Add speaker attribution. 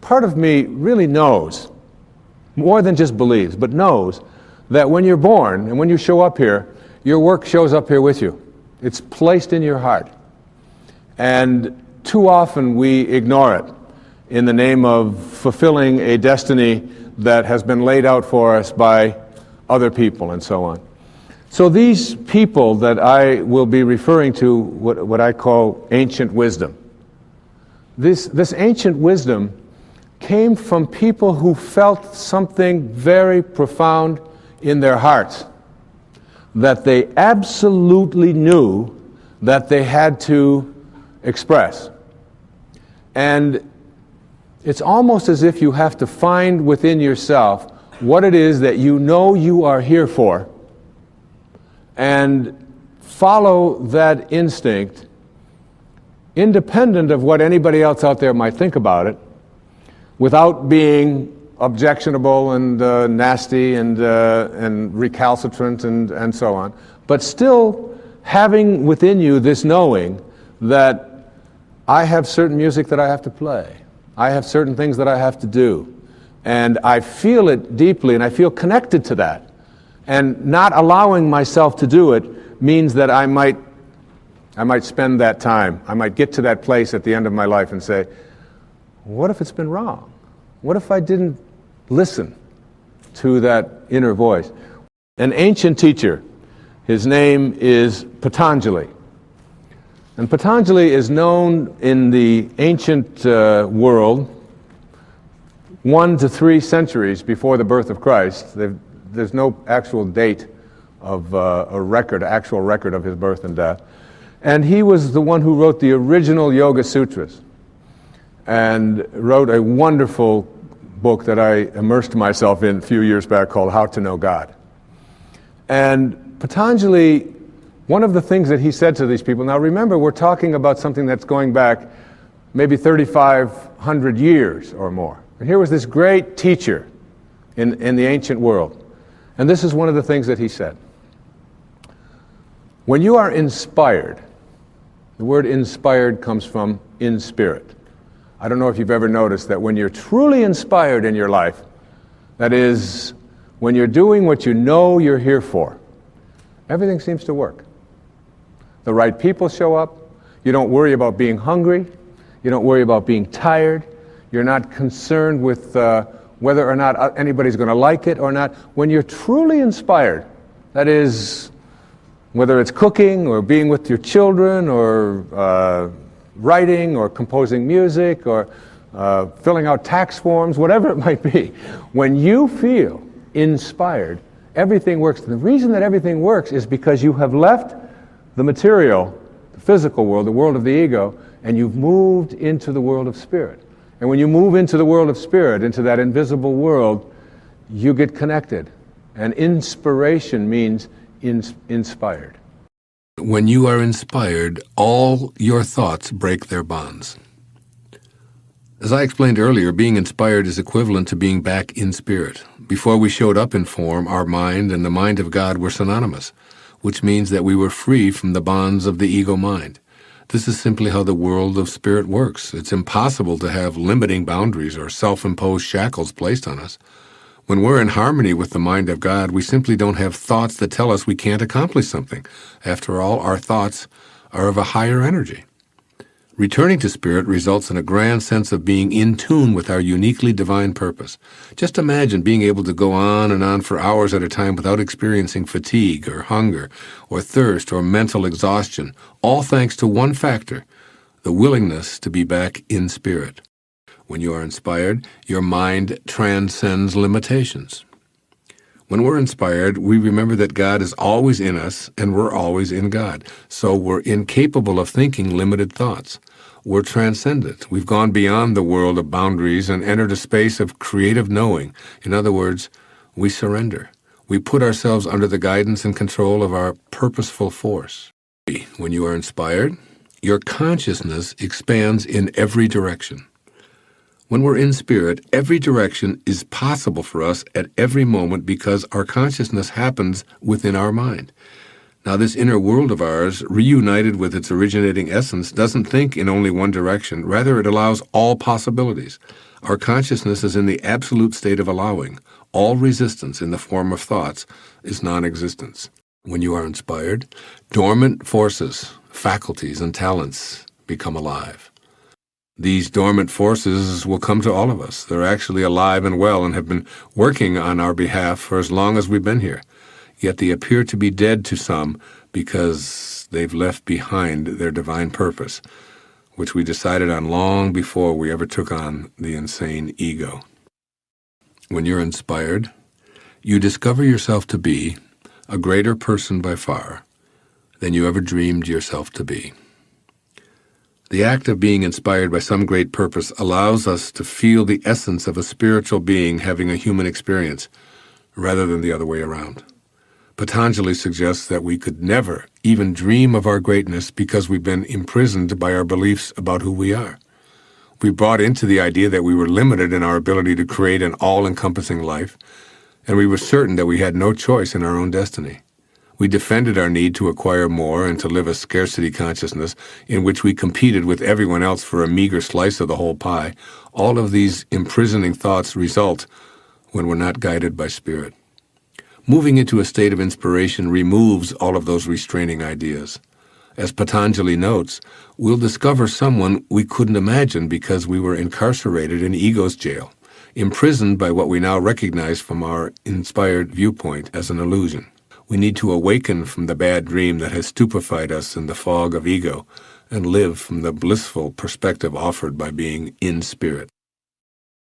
Speaker 1: Part of me really knows, more than just believes, but knows that when you're born and when you show up here, your work shows up here with you. It's placed in your heart. And too often we ignore it in the name of fulfilling a destiny that has been laid out for us by other people and so on. So these people that I will be referring to, what I call ancient wisdom. This ancient wisdom came from people who felt something very profound in their hearts that they absolutely knew that they had to express. And it's almost as if you have to find within yourself what it is that you know you are here for and follow that instinct independent of what anybody else out there might think about it, without being objectionable and nasty and recalcitrant and so on, but still having within you this knowing that I have certain music that I have to play. I have certain things that I have to do. And I feel it deeply and I feel connected to that. And not allowing myself to do it means that I might spend that time. I might get to that place at the end of my life and say, what if it's been wrong? What if I didn't listen to that inner voice? An ancient teacher, his name is Patanjali. And Patanjali is known in the ancient world 1 to 3 centuries before the birth of Christ. There's no actual date of actual record of his birth and death. And he was the one who wrote the original Yoga Sutras and wrote a wonderful book that I immersed myself in a few years back called How to Know God. And Patanjali, one of the things that he said to these people, now remember, we're talking about something that's going back maybe 3,500 years or more. And here was this great teacher in the ancient world. And this is one of the things that he said. When you are inspired, the word inspired comes from in spirit. I don't know if you've ever noticed that when you're truly inspired in your life, that is, when you're doing what you know you're here for, everything seems to work. The right people show up. You don't worry about being hungry. You don't worry about being tired. You're not concerned with whether or not anybody's going to like it or not. When you're truly inspired, that is, whether it's cooking or being with your children or writing or composing music or filling out tax forms, whatever it might be, when you feel inspired, everything works. And the reason that everything works is because you have left the material, the physical world, the world of the ego, and you've moved into the world of spirit. And when you move into the world of spirit, into that invisible world, you get connected. And inspiration means inspired.
Speaker 2: When you are inspired, all your thoughts break their bonds. As I explained earlier, being inspired is equivalent to being back in spirit. Before we showed up in form, our mind and the mind of God were synonymous, which means that we were free from the bonds of the ego mind. This is simply how the world of spirit works. It's impossible to have limiting boundaries or self-imposed shackles placed on us. When we're in harmony with the mind of God, we simply don't have thoughts that tell us we can't accomplish something. After all, our thoughts are of a higher energy. Returning to spirit results in a grand sense of being in tune with our uniquely divine purpose. Just imagine being able to go on and on for hours at a time without experiencing fatigue or hunger or thirst or mental exhaustion, all thanks to one factor, the willingness to be back in spirit. When you are inspired, your mind transcends limitations. When we're inspired, we remember that God is always in us and we're always in God. So we're incapable of thinking limited thoughts. We're transcendent. We've gone beyond the world of boundaries and entered a space of creative knowing. In other words, we surrender. We put ourselves under the guidance and control of our purposeful force. When you are inspired, your consciousness expands in every direction. When we're in spirit, every direction is possible for us at every moment because our consciousness happens within our mind. Now, this inner world of ours, reunited with its originating essence, doesn't think in only one direction. Rather, it allows all possibilities. Our consciousness is in the absolute state of allowing. All resistance in the form of thoughts is non-existence. When you are inspired, dormant forces, faculties, and talents become alive. These dormant forces will come to all of us. They're actually alive and well and have been working on our behalf for as long as we've been here. Yet they appear to be dead to some because they've left behind their divine purpose, which we decided on long before we ever took on the insane ego. When you're inspired, you discover yourself to be a greater person by far than you ever dreamed yourself to be. The act of being inspired by some great purpose allows us to feel the essence of a spiritual being having a human experience, rather than the other way around. Patanjali suggests that we could never even dream of our greatness because we've been imprisoned by our beliefs about who we are. We bought into the idea that we were limited in our ability to create an all-encompassing life, and we were certain that we had no choice in our own destiny. We defended our need to acquire more and to live a scarcity consciousness in which we competed with everyone else for a meager slice of the whole pie. All of these imprisoning thoughts result when we're not guided by spirit. Moving into a state of inspiration removes all of those restraining ideas. As Patanjali notes, we'll discover someone we couldn't imagine because we were incarcerated in ego's jail, imprisoned by what we now recognize from our inspired viewpoint as an illusion. We need to awaken from the bad dream that has stupefied us in the fog of ego and live from the blissful perspective offered by being in spirit.